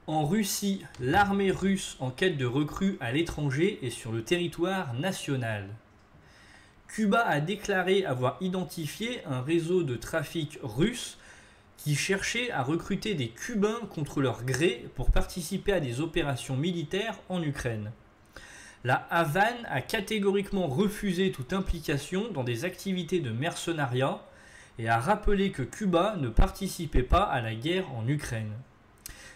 En Russie, l'armée russe en quête de recrues à l'étranger et sur le territoire national. Cuba a déclaré avoir identifié un réseau de trafic russe qui cherchait à recruter des Cubains contre leur gré pour participer à des opérations militaires en Ukraine. La Havane a catégoriquement refusé toute implication dans des activités de mercenariat et a rappelé que Cuba ne participait pas à la guerre en Ukraine.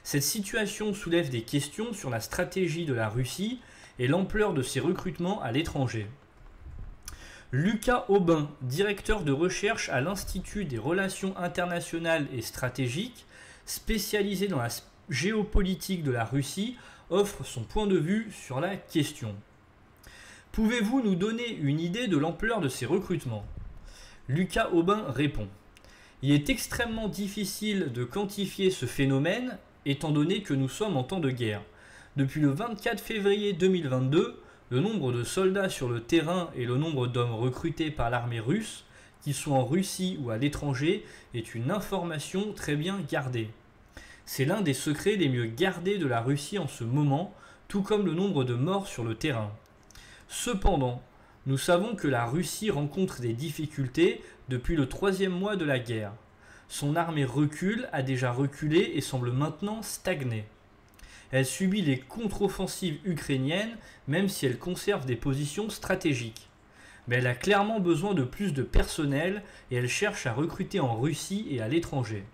Cette situation soulève des questions sur la stratégie de la Russie et l'ampleur de ses recrutements à l'étranger. Lucas Aubin, directeur de recherche à l'Institut des relations internationales et stratégiques, spécialisé dans la géopolitique de la Russie, offre son point de vue sur la question. Pouvez-vous nous donner une idée de l'ampleur de ces recrutements ? Lucas Aubin répond. Il est extrêmement difficile de quantifier ce phénomène étant donné que nous sommes en temps de guerre. Depuis le 24 février 2022, le nombre de soldats sur le terrain et le nombre d'hommes recrutés par l'armée russe, qu'ils soient en Russie ou à l'étranger, est une information très bien gardée. C'est l'un des secrets les mieux gardés de la Russie en ce moment, tout comme le nombre de morts sur le terrain. Cependant, nous savons que la Russie rencontre des difficultés depuis le 3e mois de la guerre. Son armée recule, a déjà reculé et semble maintenant stagner. Elle subit les contre-offensives ukrainiennes, même si elle conserve des positions stratégiques. Mais elle a clairement besoin de plus de personnel et elle cherche à recruter en Russie et à l'étranger.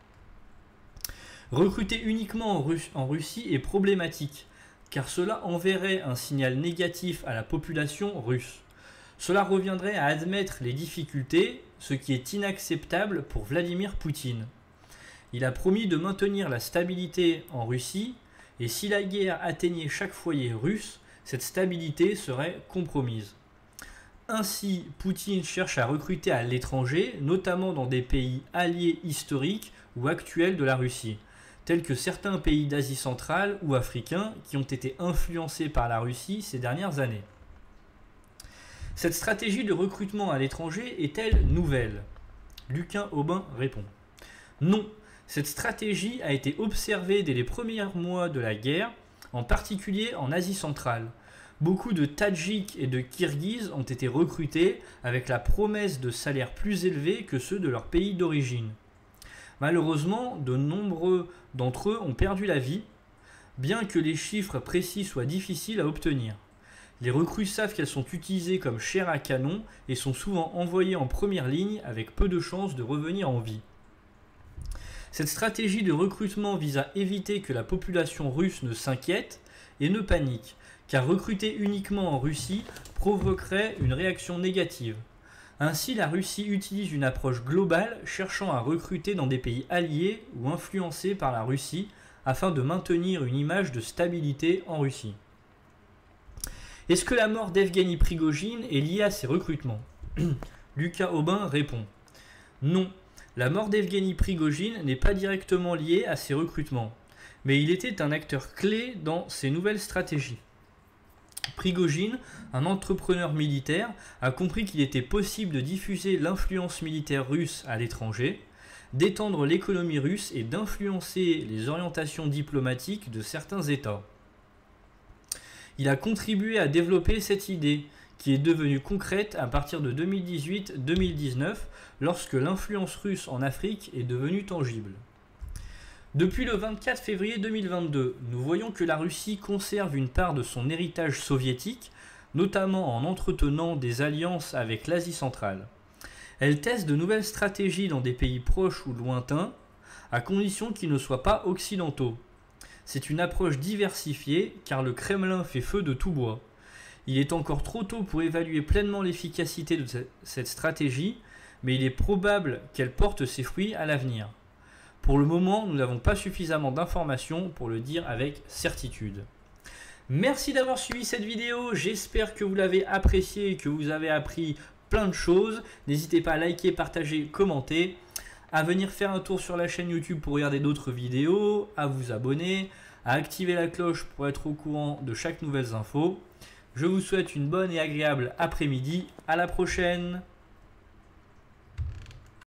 Recruter uniquement en Russie est problématique, car cela enverrait un signal négatif à la population russe. Cela reviendrait à admettre les difficultés, ce qui est inacceptable pour Vladimir Poutine. Il a promis de maintenir la stabilité en Russie, et si la guerre atteignait chaque foyer russe, cette stabilité serait compromise. Ainsi, Poutine cherche à recruter à l'étranger, notamment dans des pays alliés historiques ou actuels de la Russie, tels que certains pays d'Asie centrale ou africains qui ont été influencés par la Russie ces dernières années. Cette stratégie de recrutement à l'étranger est-elle nouvelle ? Lucas Aubin répond. Non, cette stratégie a été observée dès les premiers mois de la guerre, en particulier en Asie centrale. Beaucoup de Tadjiks et de Kirghizes ont été recrutés avec la promesse de salaires plus élevés que ceux de leur pays d'origine. Malheureusement, de nombreux d'entre eux ont perdu la vie, bien que les chiffres précis soient difficiles à obtenir. Les recrues savent qu'elles sont utilisées comme chair à canon et sont souvent envoyées en première ligne avec peu de chances de revenir en vie. Cette stratégie de recrutement vise à éviter que la population russe ne s'inquiète et ne panique, car recruter uniquement en Russie provoquerait une réaction négative. Ainsi, la Russie utilise une approche globale cherchant à recruter dans des pays alliés ou influencés par la Russie afin de maintenir une image de stabilité en Russie. Est-ce que la mort d'Evgeny Prigojine est liée à ces recrutements ? Lucas Aubin répond. Non, la mort d'Evgeny Prigojine n'est pas directement liée à ces recrutements, mais il était un acteur clé dans ces nouvelles stratégies. Prigojine, un entrepreneur militaire, a compris qu'il était possible de diffuser l'influence militaire russe à l'étranger, d'étendre l'économie russe et d'influencer les orientations diplomatiques de certains États. Il a contribué à développer cette idée, qui est devenue concrète à partir de 2018-2019, lorsque l'influence russe en Afrique est devenue tangible. Depuis le 24 février 2022, nous voyons que la Russie conserve une part de son héritage soviétique, notamment en entretenant des alliances avec l'Asie centrale. Elle teste de nouvelles stratégies dans des pays proches ou lointains, à condition qu'ils ne soient pas occidentaux. C'est une approche diversifiée, car le Kremlin fait feu de tout bois. Il est encore trop tôt pour évaluer pleinement l'efficacité de cette stratégie, mais il est probable qu'elle porte ses fruits à l'avenir. Pour le moment, nous n'avons pas suffisamment d'informations pour le dire avec certitude. Merci d'avoir suivi cette vidéo, j'espère que vous l'avez appréciée et que vous avez appris plein de choses. N'hésitez pas à liker, partager, commenter, à venir faire un tour sur la chaîne YouTube pour regarder d'autres vidéos, à vous abonner, à activer la cloche pour être au courant de chaque nouvelle info. Je vous souhaite une bonne et agréable après-midi, à la prochaine!